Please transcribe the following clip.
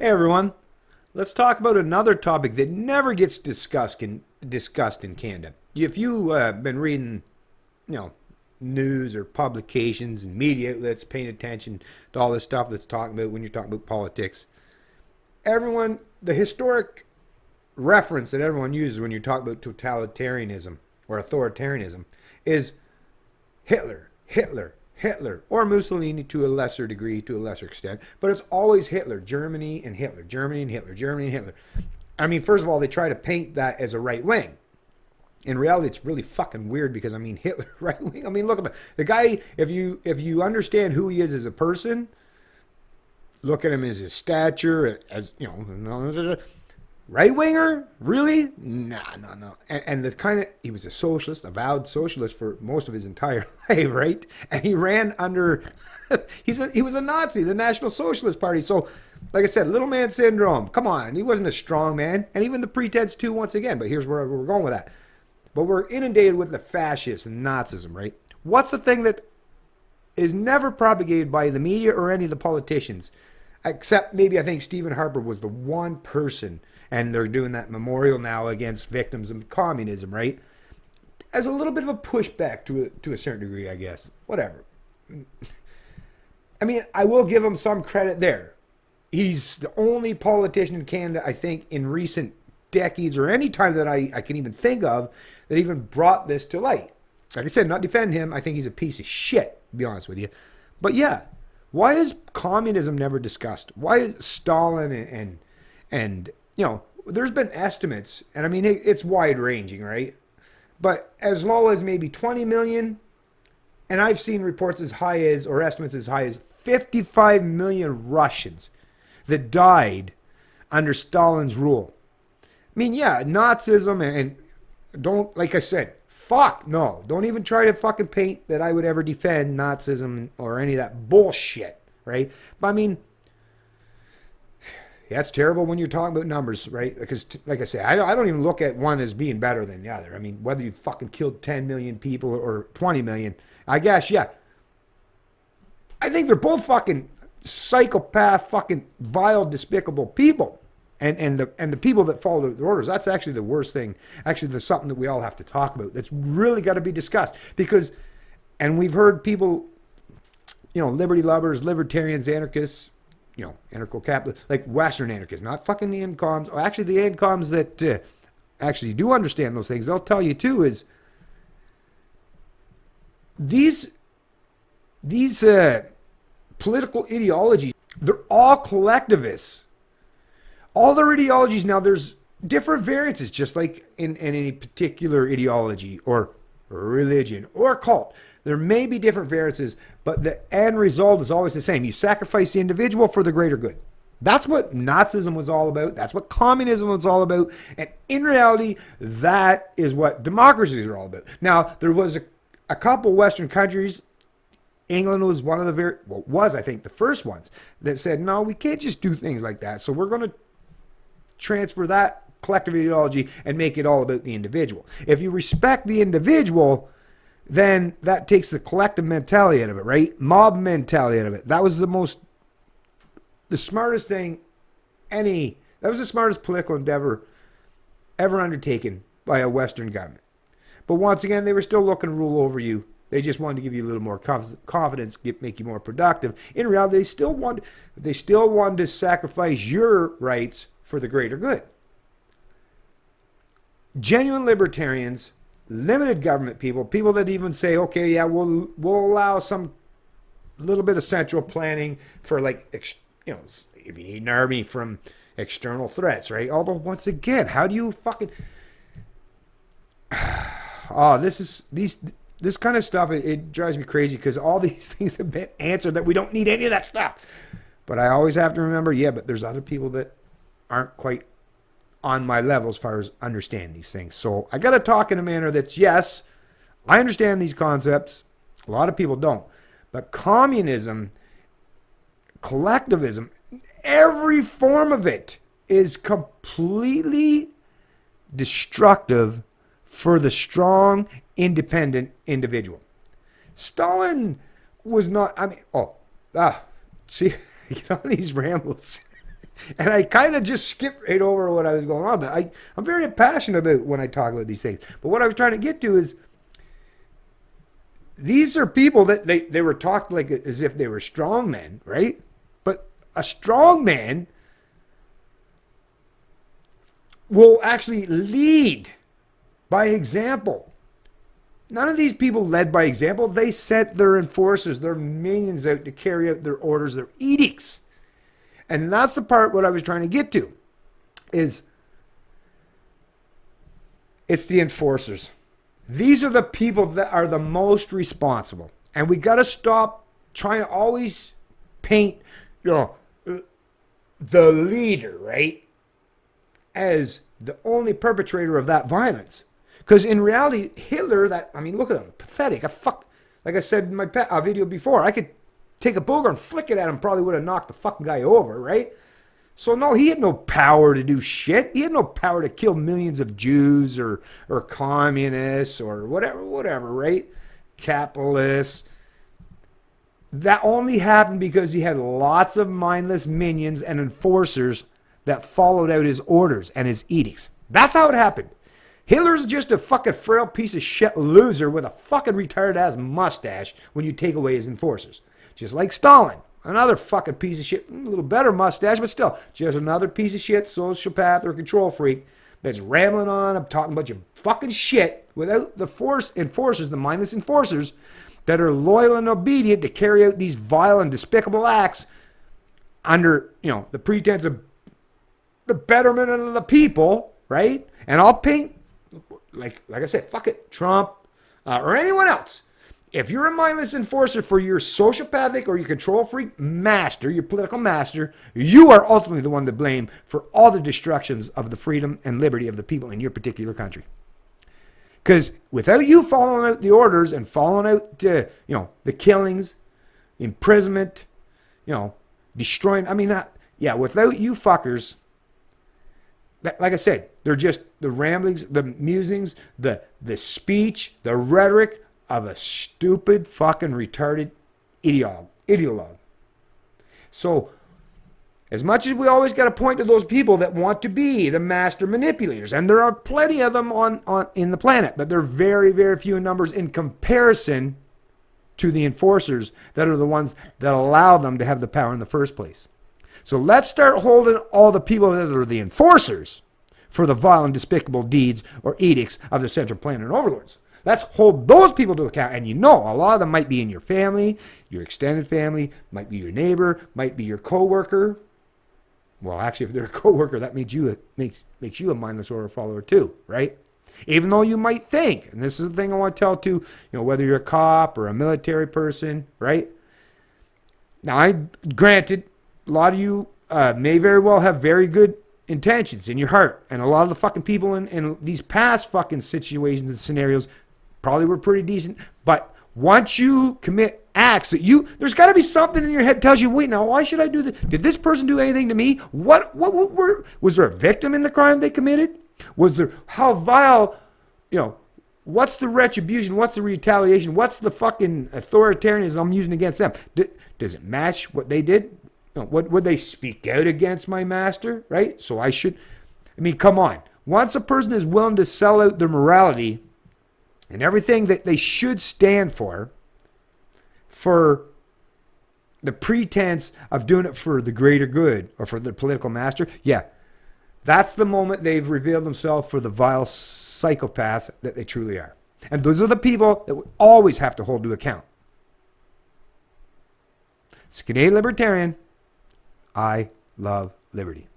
Hey everyone, let's talk about another topic that never gets discussed in Canada. If you've been reading, you know, news or publications and media outlets, paying attention to all this stuff that's talking about when you're talking about politics, the historic reference that everyone uses when you talk about totalitarianism or authoritarianism is Hitler, Hitler, Hitler, or Mussolini to a lesser degree, to a lesser extent. But it's always Hitler, Germany and Hitler, Germany and Hitler, Germany and Hitler. I mean, first of all, they try to paint that as a right wing. In reality, it's really fucking weird because, I mean, Hitler, right wing. I mean, look at him. The guy, if you understand who he is as a person, look at him as his stature, as, you know, right winger? Really? Nah, no, no. And the kind of, he was a socialist, avowed socialist for most of his entire life, right? And he ran under, he was a Nazi, the National Socialist Party. So, like I said, little man syndrome. Come on, he wasn't a strong man. And even the pretense too, once again. But here's where we're going with that. But we're inundated with the fascists and Nazism, right? What's the thing that is never propagated by the media or any of the politicians? Except maybe I think Stephen Harper was the one person, and they're doing that memorial now against victims of communism, right? As a little bit of a pushback to a certain degree, I guess. Whatever. I mean, I will give him some credit there. He's the only politician in Canada, I think, in recent decades or any time that I can even think of that even brought this to light. Like I said, not defend him. I think he's a piece of shit, to be honest with you. But yeah, why is communism never discussed? Why is Stalin and you know, there's been estimates, and I mean, it's wide ranging, right? But as low as maybe 20 million, and I've seen reports as high as, or estimates as high as 55 million Russians that died under Stalin's rule. I mean, yeah, Nazism and don't, like I said, fuck no. Don't even try to fucking paint that I would ever defend Nazism or any of that bullshit, right? But I mean, yeah, it's terrible when you're talking about numbers, right? Because, like I say, I don't even look at one as being better than the other. I mean, whether you fucking killed 10 million people or 20 million, I guess, yeah. I think they're both fucking psychopath, fucking vile, despicable people. And the people that follow the orders, that's actually the worst thing. Actually, there's something that we all have to talk about that's really got to be discussed. Because, and we've heard people, you know, liberty lovers, libertarians, anarchists, you know, anarcho-capitalists, like Western anarchists, not fucking the NCOMs. Or actually, the NCOMs that actually do understand those things, they'll tell you too, is these political ideologies, they're all collectivists. All their ideologies, now there's different variances, just like in any particular ideology or religion or cult. There may be different variances, but the end result is always the same. You sacrifice the individual for the greater good. That's what Nazism was all about. That's what communism was all about. And in reality, that is what democracies are all about. Now, there was a couple Western countries. England was one of the I think, the first ones that said, no, we can't just do things like that. So we're going to transfer that collective ideology and make it all about the individual. If you respect the individual, then that takes the collective mentality out of it, right? Mob mentality out of it. That was the smartest thing that was the smartest political endeavor ever undertaken by a Western government. But once again, they were still looking to rule over you. They just wanted to give you a little more confidence, make you more productive. In reality, they still wanted to sacrifice your rights for the greater good. Genuine libertarians, limited government people that even say, okay, yeah, we'll allow some little bit of central planning for, like, you know, if you need an army from external threats, right? Although, once again, how do you fucking this kind of stuff, it drives me crazy because all these things have been answered that we don't need any of that stuff. But I always have to remember, yeah, but there's other people that aren't quite on my level as far as understanding these things. So I got to talk in a manner that's, yes, I understand these concepts. A lot of people don't. But communism, collectivism, every form of it is completely destructive for the strong, independent individual. Stalin was not, I mean, see, you know, these rambles. And I kind of just skipped right over what I was going on. But I'm very passionate about when I talk about these things. But what I was trying to get to is these are people that they were talked like as if they were strong men, right? But a strong man will actually lead by example. None of these people led by example. They sent their enforcers, their minions out to carry out their orders, their edicts. And that's the part what I was trying to get to is it's the enforcers. These are the people that are the most responsible. And we got to stop trying to always paint, the leader, right, as the only perpetrator of that violence. Because in reality, Hitler, look at him, pathetic. Like I said in my video before, I could take a booger and flick it at him, probably would have knocked the fucking guy over, right? So no, he had no power to do shit. He had no power to kill millions of Jews or communists or whatever, right? Capitalists. That only happened because he had lots of mindless minions and enforcers that followed out his orders and his edicts. That's how it happened. Hitler's just a fucking frail piece of shit loser with a fucking retarded ass mustache when you take away his enforcers. Just like Stalin. Another fucking piece of shit, a little better mustache, but still, just another piece of shit, sociopath or control freak that's rambling on. I'm talking about your fucking shit without the enforcers, the mindless enforcers that are loyal and obedient to carry out these vile and despicable acts under, the pretense of the betterment of the people, right? And I'll paint, like I said, fuck it, Trump or anyone else. If you're a mindless enforcer for your sociopathic or your control freak master, your political master, you are ultimately the one to blame for all the destructions of the freedom and liberty of the people in your particular country. Because without you following out the orders and following out, the killings, imprisonment, destroying, without you fuckers, like I said, they're just the ramblings, the musings, the speech, the rhetoric of a stupid fucking retarded ideologue. So, as much as we always got to point to those people that want to be the master manipulators, and there are plenty of them in the planet, but they're very, very few in numbers in comparison to the enforcers that are the ones that allow them to have the power in the first place. So let's start holding all the people that are the enforcers for the vile and despicable deeds or edicts of the Central Planet overlords. Let's hold those people to account. And a lot of them might be in your family, your extended family, might be your neighbor, might be your coworker. Well, actually, if they're a coworker, that makes you a mindless order follower too, right? Even though you might think, and this is the thing I want to tell to, whether you're a cop or a military person, right? Now, granted, a lot of you may very well have very good intentions in your heart. And a lot of the fucking people in these past fucking situations and scenarios probably were pretty decent. But once you commit acts that there's got to be something in your head that tells you, wait, now, why should I do this? Did this person do anything to me? Was there a victim in the crime they committed? How vile, what's the retribution? What's the retaliation? What's the fucking authoritarianism I'm using against them? Does it match what they did? Would they speak out against my master, right? So come on. Once a person is willing to sell out their morality and everything that they should stand for the pretense of doing it for the greater good or for their political master, that's the moment they've revealed themselves for the vile psychopath that they truly are. And those are the people that we always have to hold to account. It's Canadian Libertarian. I love liberty.